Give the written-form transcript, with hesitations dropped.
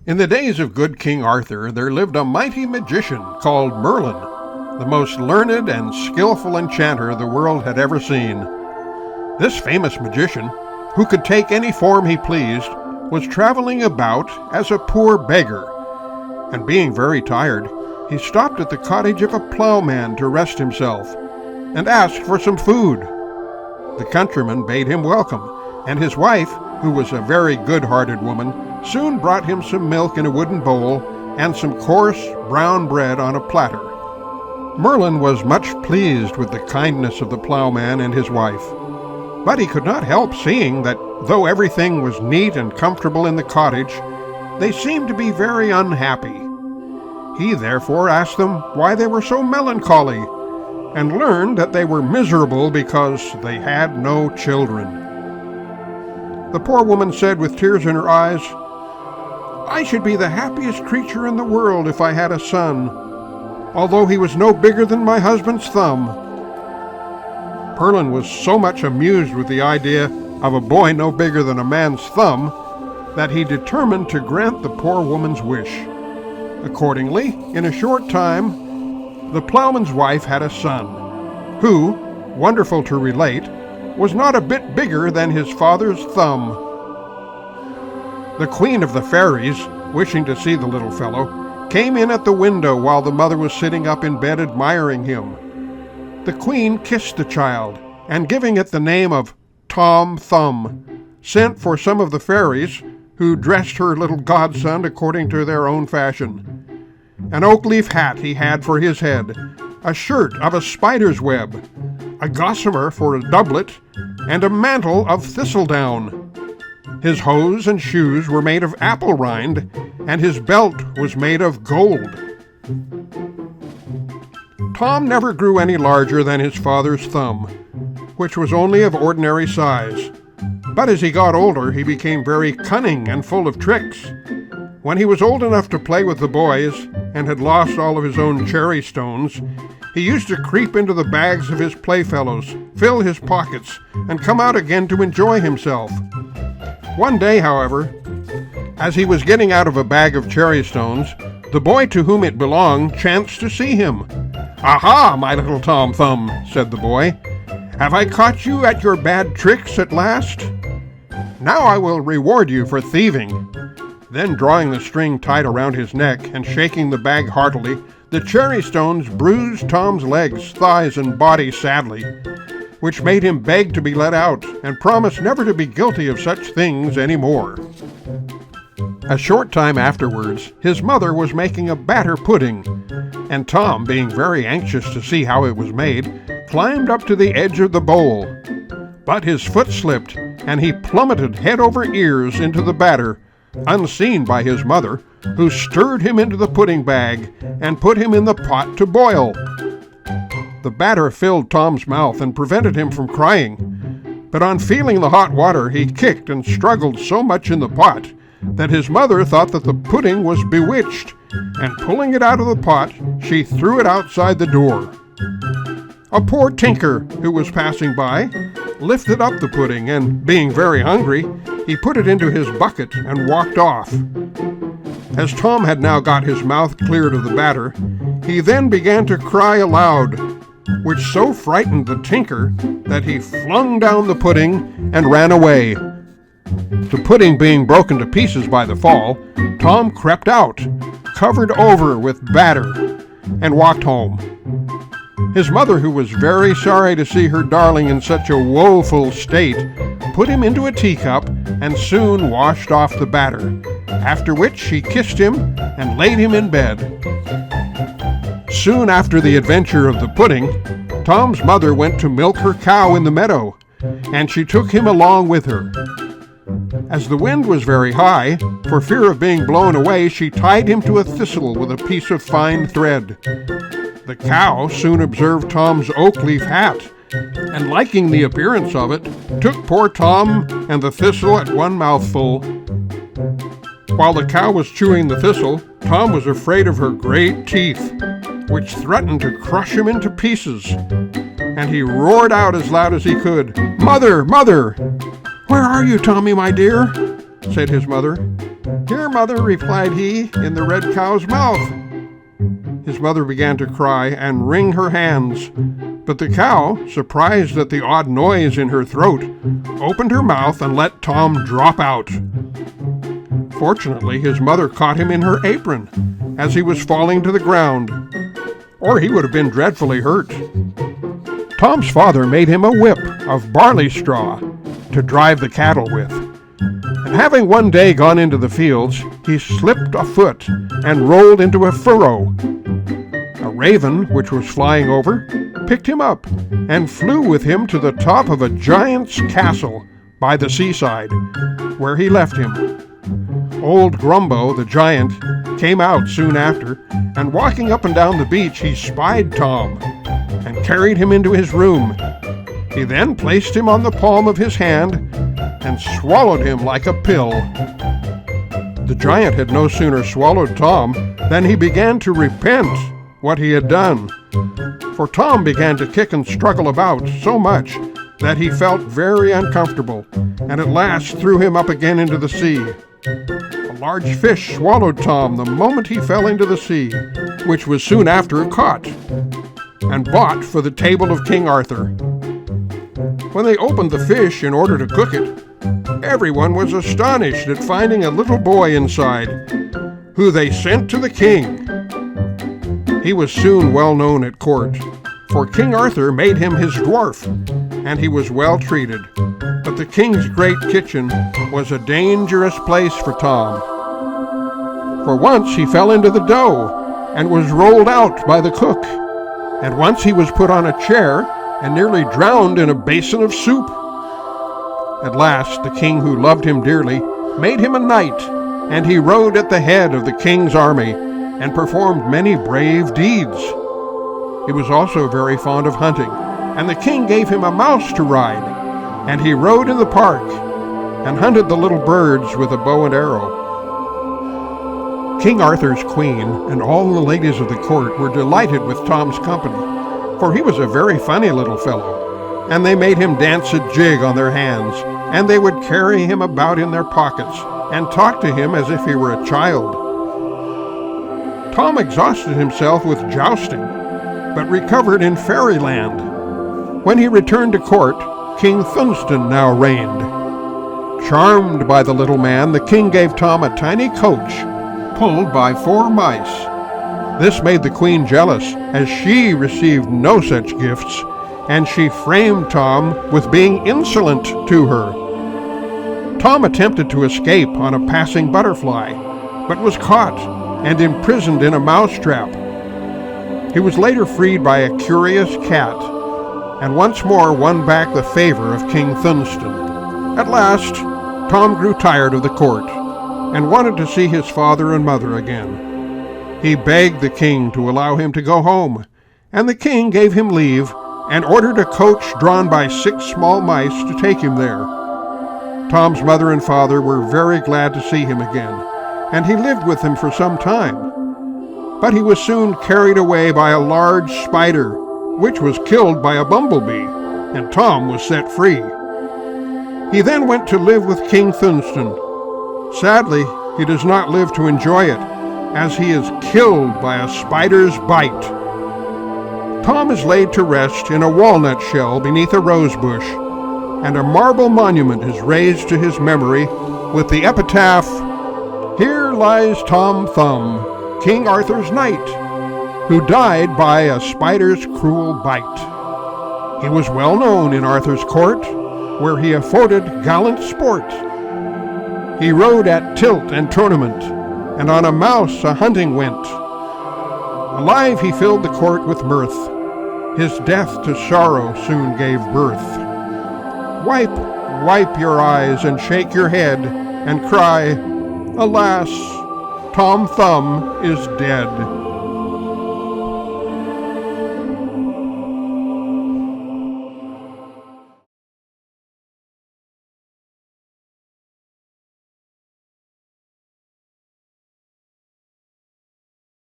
In the days of good King Arthur, there lived a mighty magician called Merlin, the most learned and skillful enchanter the world had ever seen. This famous magician, who could take any form he pleased, was traveling about as a poor beggar, and being very tired, he stopped at the cottage of a plowman to rest himself, and asked for some food. The countryman bade him welcome, and his wife, who was a very good-hearted woman, soon brought him some milk in a wooden bowl and some coarse brown bread on a platter. Merlin was much pleased with the kindness of the plowman and his wife, but he could not help seeing that though everything was neat and comfortable in the cottage, they seemed to be very unhappy. He therefore asked them why they were so melancholy, and learned that they were miserable because they had no children. The poor woman said with tears in her eyes, "I should be the happiest creature in the world if I had a son, although he was no bigger than my husband's thumb." Merlin was so much amused with the idea of a boy no bigger than a man's thumb that he determined to grant the poor woman's wish. Accordingly, in a short time, the plowman's wife had a son, who, wonderful to relate, was not a bit bigger than his father's thumb. The queen of the fairies, wishing to see the little fellow, came in at the window while the mother was sitting up in bed admiring him. The queen kissed the child, and giving it the name of Tom Thumb, sent for some of the fairies, who dressed her little godson according to their own fashion. An oak leaf hat he had for his head, a shirt of a spider's web, a gossamer for a doublet, and a mantle of thistledown. His hose and shoes were made of apple rind, and his belt was made of gold. Tom never grew any larger than his father's thumb, which was only of ordinary size. But as he got older, he became very cunning and full of tricks. When he was old enough to play with the boys, and had lost all of his own cherry stones, he used to creep into the bags of his playfellows, fill his pockets, and come out again to enjoy himself. One day, however, as he was getting out of a bag of cherry stones, the boy to whom it belonged chanced to see him. "Aha, my little Tom Thumb," said the boy, "have I caught you at your bad tricks at last? Now I will reward you for thieving." Then, drawing the string tight around his neck and shaking the bag heartily, the cherry stones bruised Tom's legs, thighs, and body sadly, which made him beg to be let out and promise never to be guilty of such things any more. A short time afterwards, his mother was making a batter pudding, and Tom, being very anxious to see how it was made, climbed up to the edge of the bowl. But his foot slipped, and he plummeted head over ears into the batter, unseen by his mother, who stirred him into the pudding bag and put him in the pot to boil. The batter filled Tom's mouth and prevented him from crying, but on feeling the hot water he kicked and struggled so much in the pot that his mother thought that the pudding was bewitched, and pulling it out of the pot, she threw it outside the door. A poor tinker who was passing by lifted up the pudding, and being very hungry, he put it into his bucket and walked off. As Tom had now got his mouth cleared of the batter, he then began to cry aloud, which so frightened the tinker that he flung down the pudding and ran away. The pudding being broken to pieces by the fall, Tom crept out, covered over with batter, and walked home. His mother, who was very sorry to see her darling in such a woeful state, put him into a teacup and soon washed off the batter, after which she kissed him and laid him in bed. Soon after the adventure of the pudding, Tom's mother went to milk her cow in the meadow, and she took him along with her. As the wind was very high, for fear of being blown away, she tied him to a thistle with a piece of fine thread. The cow soon observed Tom's oak leaf hat, and liking the appearance of it, took poor Tom and the thistle at one mouthful. While the cow was chewing the thistle, Tom was afraid of her great teeth, which threatened to crush him into pieces, and he roared out as loud as he could, "Mother, mother!" "Where are you, Tommy, my dear?" said his mother. "Here, mother," replied he, "in the red cow's mouth." His mother began to cry and wring her hands, but the cow, surprised at the odd noise in her throat, opened her mouth and let Tom drop out. Fortunately, his mother caught him in her apron as he was falling to the ground, or he would have been dreadfully hurt. Tom's father made him a whip of barley straw to drive the cattle with. And having one day gone into the fields, he slipped a foot and rolled into a furrow. A raven, which was flying over, picked him up and flew with him to the top of a giant's castle by the seaside, where he left him. Old Grumbo, the giant, came out soon after, and walking up and down the beach, he spied Tom and carried him into his room. He then placed him on the palm of his hand and swallowed him like a pill. The giant had no sooner swallowed Tom than he began to repent what he had done. For Tom began to kick and struggle about so much that he felt very uncomfortable, and at last threw him up again into the sea. A large fish swallowed Tom the moment he fell into the sea, which was soon after caught and bought for the table of King Arthur. When they opened the fish in order to cook it, everyone was astonished at finding a little boy inside, who they sent to the king. He was soon well known at court, for King Arthur made him his dwarf, and he was well treated. But the king's great kitchen was a dangerous place for Tom. For once he fell into the dough and was rolled out by the cook, and once he was put on a chair and nearly drowned in a basin of soup. At last the king, who loved him dearly, made him a knight, and he rode at the head of the king's army and performed many brave deeds. He was also very fond of hunting, and the king gave him a mouse to ride, and he rode in the park and hunted the little birds with a bow and arrow. King Arthur's queen and all the ladies of the court were delighted with Tom's company, for he was a very funny little fellow, and they made him dance a jig on their hands, and they would carry him about in their pockets and talk to him as if he were a child. Tom exhausted himself with jousting, but recovered in fairyland. When he returned to court, King Thunstone now reigned. Charmed by the little man, the king gave Tom a tiny coach pulled by 4 mice. This made the queen jealous, as she received no such gifts, and she framed Tom with being insolent to her. Tom attempted to escape on a passing butterfly, but was caught and imprisoned in a mousetrap. He was later freed by a curious cat, and once more won back the favor of King Thunstone. At last, Tom grew tired of the court, and wanted to see his father and mother again. He begged the king to allow him to go home, and the king gave him leave and ordered a coach drawn by 6 small mice to take him there. Tom's mother and father were very glad to see him again, and he lived with them for some time. But he was soon carried away by a large spider, which was killed by a bumblebee, and Tom was set free. He then went to live with King Thunstone. Sadly, he does not live to enjoy it, as he is killed by a spider's bite. Tom is laid to rest in a walnut shell beneath a rose bush, and a marble monument is raised to his memory with the epitaph, "Here lies Tom Thumb, King Arthur's knight, who died by a spider's cruel bite." He was well known in Arthur's court, where he afforded gallant sport. He rode at tilt and tournament, and on a mouse a hunting went. Alive he filled the court with mirth. His death to sorrow soon gave birth. Wipe your eyes and shake your head and cry, "Alas, Tom Thumb is dead."